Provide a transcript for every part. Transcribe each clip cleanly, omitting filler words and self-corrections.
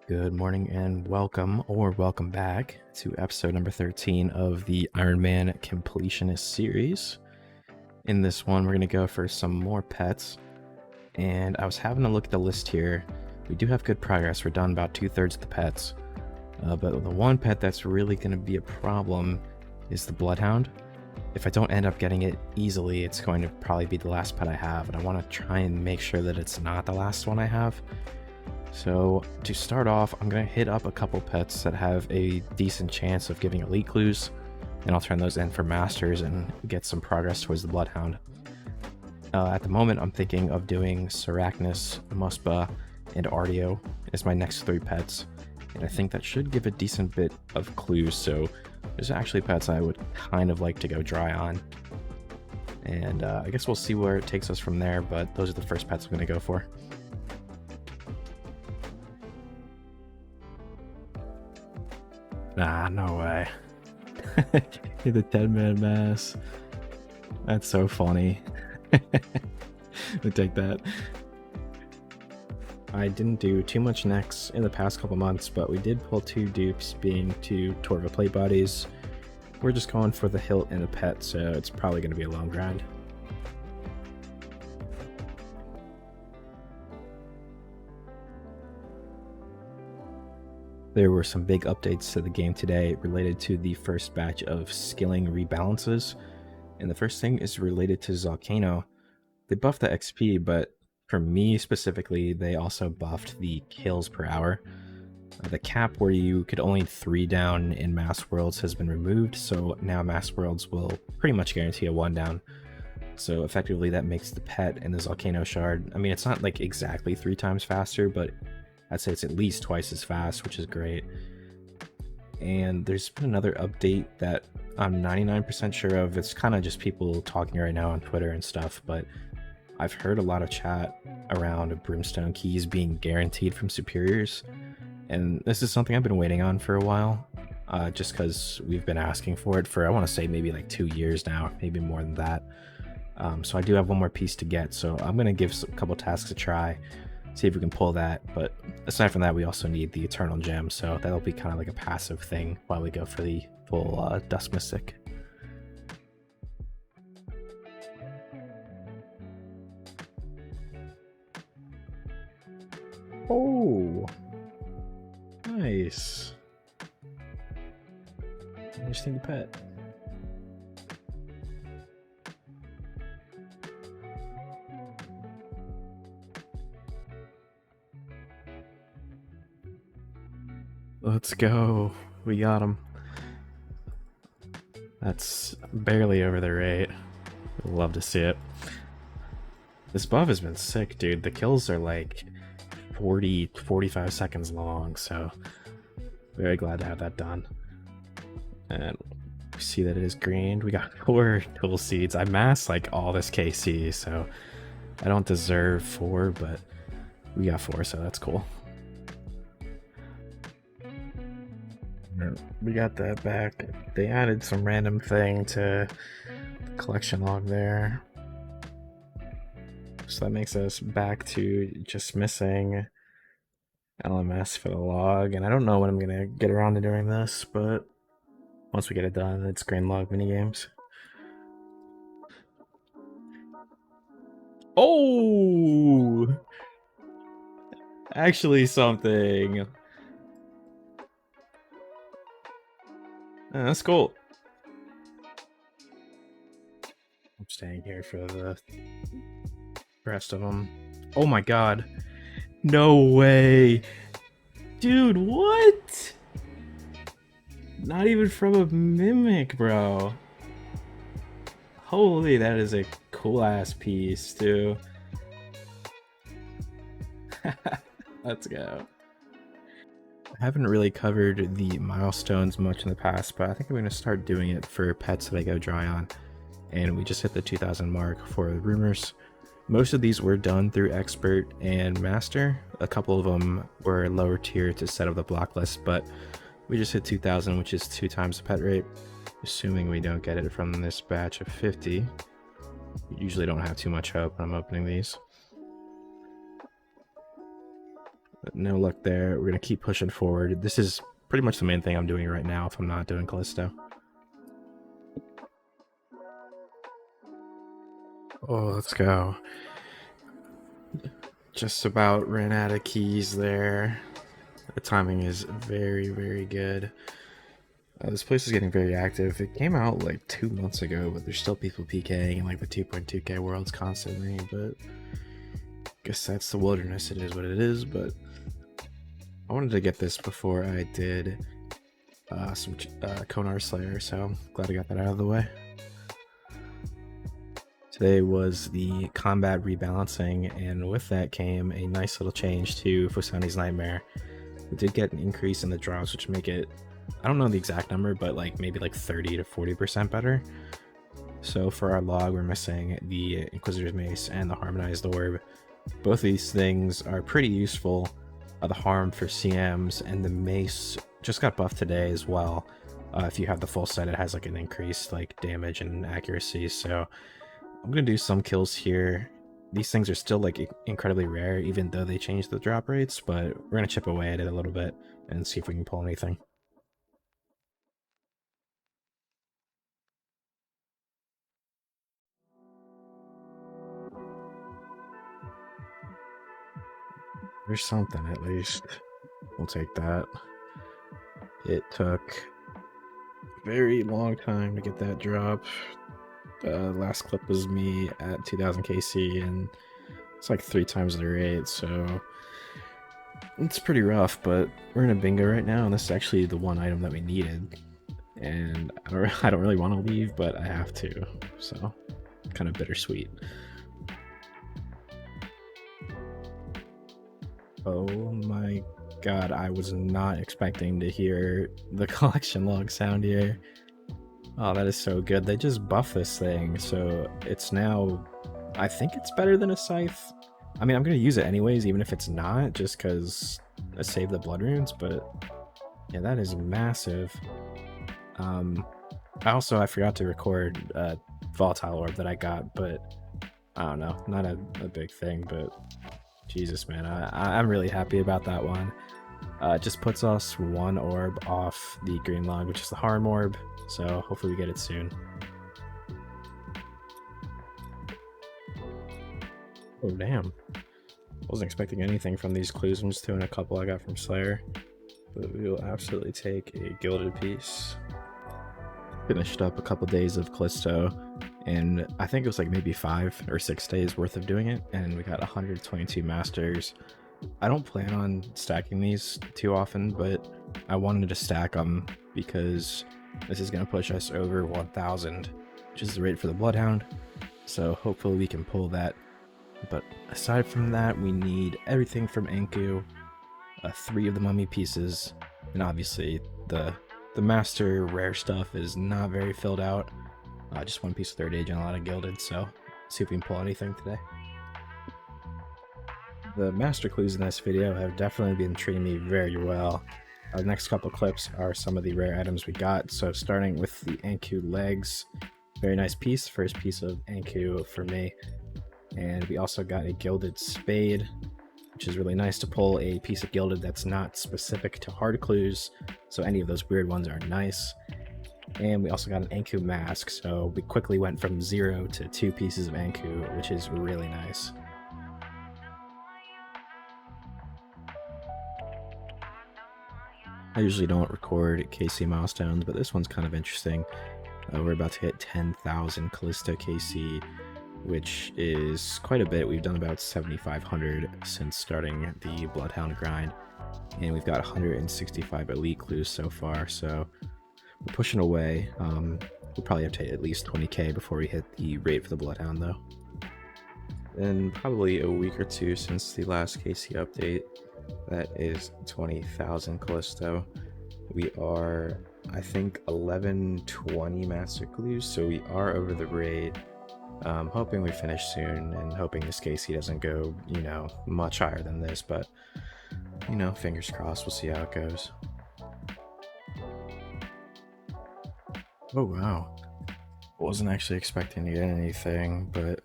Good morning and welcome or welcome back to episode number 13 of the Ironman Completionist series. In this one, we're going to go for some more pets. And I was having a look at the list here. We do have good progress. We're done about 2/3 of the pets. But the one pet that's really going to be a problem is the Bloodhound. If I don't end up getting it easily, it's going to probably be the last pet I have. And I want to try and make sure that it's not the last one I have. So to start off, I'm going to hit up a couple pets that have a decent chance of giving elite clues, and I'll turn those in for masters and get some progress towards the Bloodhound. At the moment, I'm thinking of doing Sarachnis, Muspa, and Ardeo as my next 3 pets, and I think that should give a decent bit of clues, so there's actually pets I would kind of like to go dry on. And I guess we'll see where it takes us from there, but those are the first pets I'm going to go for. Nah, no way. The 10-man mass. That's so funny. We'll take that. I didn't do too much next in the past couple months, but we did pull 2 dupes, being 2 Torva plate bodies. We're just going for the hilt and a pet, so it's probably going to be a long grind. There were some big updates to the game today related to the first batch of skilling rebalances, and the first thing is related to Zilyana. They buffed the XP, but for me specifically, they also buffed the kills per hour. The cap where you could only 3 down in Mass Worlds has been removed, so now Mass Worlds will pretty much guarantee a 1 down. So effectively that makes the pet and the Zilyana shard, I mean, it's not like exactly 3 times faster, but I'd say it's at least twice as fast, which is great. And there's been another update that I'm 99% sure of. It's kind of just people talking right now on Twitter and stuff, but I've heard a lot of chat around Brimstone keys being guaranteed from superiors. And this is something I've been waiting on for a while, just because we've been asking for it for, I want to say, maybe like 2 years now, maybe more than that. So I do have one more piece to get, so I'm going to give a couple tasks a try, see if we can pull that. But aside from that, we also need the Eternal Gem, so that'll be kind of like a passive thing while we go for the full Dust Mystic. Oh, nice. I just need the pet. Let's go. We got him. That's barely over the rate. Love to see it. This buff has been sick, dude. The kills are like 45 seconds long, so very glad to have that done. And we see that it is greened. We got 4 tool seeds. I massed like all this KC, so I don't deserve 4, but we got 4, so that's cool. We got that back. They added some random thing to the collection log there, so that makes us back to just missing LMS for the log, and I don't know when I'm gonna get around to doing this, but once we get it done, it's green log minigames. Oh! Actually something. That's cool. I'm staying here for the rest of them. Oh my god. No way. Dude, what? Not even from a mimic, bro. Holy, that is a cool ass piece, too. Let's go. I haven't really covered the milestones much in the past, but I think I'm going to start doing it for pets that I go dry on. And we just hit the 2,000 mark for the rumors. Most of these were done through Expert and Master. A couple of them were lower tier to set up the block list, but we just hit 2,000, which is 2 times the pet rate. Assuming we don't get it from this batch of 50. Usually don't have too much hope when I'm opening these. But no luck there. We're going to keep pushing forward. This is pretty much the main thing I'm doing right now if I'm not doing Callisto. Oh, let's go. Just about ran out of keys there. The timing is very, very good. This place is getting very active. It came out like 2 months ago, but there's still people PKing in like the 2.2k worlds constantly, but I guess that's the wilderness. It is what it is, but I wanted to get this before I did some Konar Slayer, so I'm glad I got that out of the way. Today was the combat rebalancing, and with that came a nice little change to Fusani's Nightmare. We did get an increase in the drops, which make it, I don't know the exact number, but like maybe like 30 to 40% better. So for our log, we're missing the Inquisitor's Mace and the Harmonized Orb. Both of these things are pretty useful. The Harm for CMs, and the Mace just got buffed today as well. If you have the full set, it has like an increased like damage and accuracy. So I'm gonna do some kills here. These things are still like incredibly rare, even though they changed the drop rates, but we're gonna chip away at it a little bit and see if we can pull anything. There's something at least. We'll take that. It took a very long time to get that drop. Last clip was me at 2000 KC, and it's like 3 times the rate, so it's pretty rough, but we're in a bingo right now, and this is actually the one item that we needed. And I don't really want to leave, but I have to, so kind of bittersweet. Oh my god, I was not expecting to hear the collection log sound here. Oh, that is so good. They just buffed this thing, so it's now, I think it's better than a scythe. I mean, I'm going to use it anyways, even if it's not, just because I saved the blood runes, but yeah, that is massive. I forgot to record a volatile orb that I got, but I don't know, not a big thing, but Jesus, man, I'm really happy about that one. It just puts us 1 orb off the green log, which is the harm orb, so hopefully we get it soon. Oh, damn. Wasn't expecting anything from these clues. I'm just doing a couple I got from Slayer, but we will absolutely take a gilded piece. Finished up a couple days of Callisto, and I think it was like maybe 5 or 6 days worth of doing it, and we got 122 masters. I don't plan on stacking these too often, but I wanted to stack them because this is going to push us over 1000, which is the rate for the Bloodhound, so hopefully we can pull that. But aside from that, we need everything from Enku, 3 of the mummy pieces, and obviously the master rare stuff is not very filled out. Just 1 piece of 3rd age and a lot of gilded, so see if we can pull anything today. The master clues in this video have definitely been treating me very well. The next couple clips are some of the rare items we got, so starting with the Enku legs. Very nice piece, first piece of Enku for me. And we also got a gilded spade, which is really nice to pull a piece of gilded that's not specific to hard clues, so any of those weird ones are nice. And we also got an Enku mask, so we quickly went from 0 to 2 pieces of Enku, which is really nice. I usually don't record KC milestones, but this one's kind of interesting. We're about to hit 10,000 Callisto KC, which is quite a bit. We've done about 7,500 since starting the Bloodhound grind, and we've got 165 elite clues so far, so we're pushing away. We'll probably have to hit at least 20k before we hit the rate for the Bloodhound, though. In probably a week or 2 since the last KC update, that is 20,000 Callisto. We are, I think, 1120 master clues, so we are over the rate. Hoping we finish soon, and hoping this KC doesn't go, much higher than this, but, fingers crossed, we'll see how it goes. Oh, wow. Wasn't actually expecting to get anything, but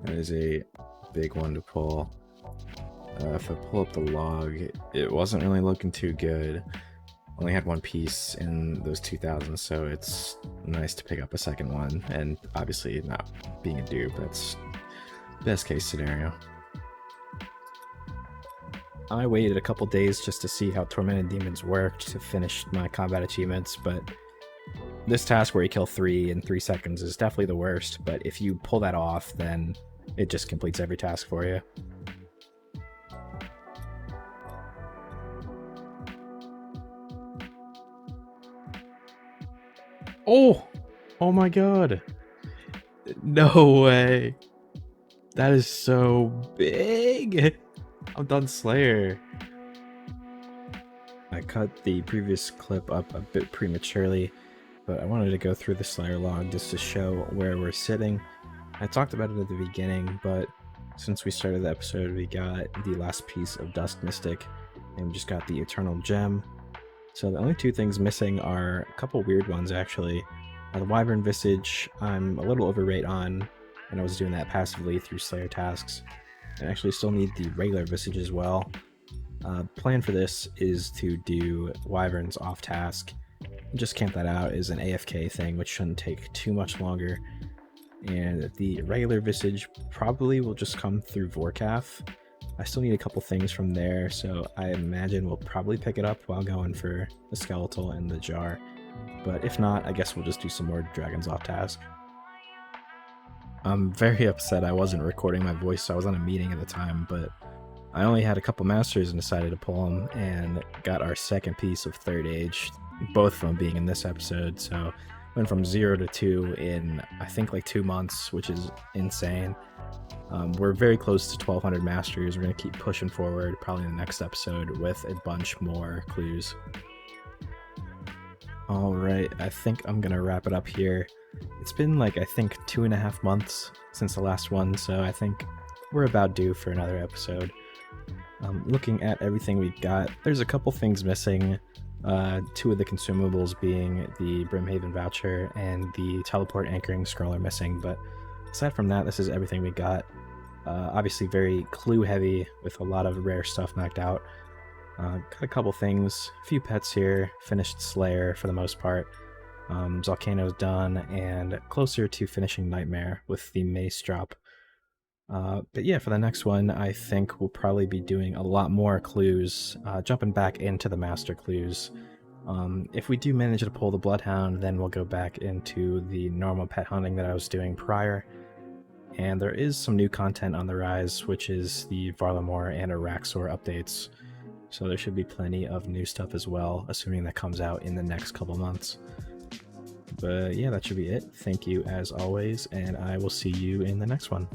that is a big one to pull. If I pull up the log, it wasn't really looking too good. Only had one piece in those 2000s, so it's nice to pick up a second one. And obviously, not being a dupe, that's best case scenario. I waited a couple days just to see how Tormented Demons worked to finish my combat achievements, but this task where you kill 3 in 3 seconds is definitely the worst, but if you pull that off, then it just completes every task for you. Oh my god. No way. That is so big. I'm done Slayer. I cut the previous clip up a bit prematurely, but I wanted to go through the Slayer log just to show where we're sitting. I talked about it at the beginning, but since we started the episode, we got the last piece of Dusk Mystic, and we just got the Eternal Gem. So the only 2 things missing are a couple weird ones, actually. The Wyvern Visage, I'm a little overrate on, and I was doing that passively through Slayer tasks. I actually still need the regular Visage as well. Plan for this is to do Wyverns off task. Just camp that out as an AFK thing, which shouldn't take too much longer. And the regular Visage probably will just come through Vorkath. I still need a couple things from there, so I imagine we'll probably pick it up while going for the Skeletal and the Jar. But if not, I guess we'll just do some more Dragons off task. I'm very upset I wasn't recording my voice, so I was on a meeting at the time, but I only had a couple masters and decided to pull them, and got our second piece of Third Age, both of them being in this episode, so went from 0 to 2 in, I think, like 2 months, which is insane. We're very close to 1200 masters. We're going to keep pushing forward, probably in the next episode, with a bunch more clues. Alright, I think I'm going to wrap it up here. It's been like, I think, 2.5 months since the last one, so I think we're about due for another episode. Looking at everything we've got, there's a couple things missing. 2 of the consumables being the Brimhaven voucher and the teleport anchoring scroll are missing, but aside from that, this is everything we got. Obviously very clue heavy with a lot of rare stuff knocked out. Got a couple things, a few pets here, finished Slayer for the most part. Zalcano's done, and closer to finishing Nightmare with the Mace drop. But yeah, for the next one, I think we'll probably be doing a lot more clues, jumping back into the master clues. If we do manage to pull the Bloodhound, then we'll go back into the normal pet hunting that I was doing prior. And there is some new content on the rise, which is the Varlamore and Araxor updates. So there should be plenty of new stuff as well, assuming that comes out in the next couple months. But yeah, that should be it. Thank you as always, and I will see you in the next one.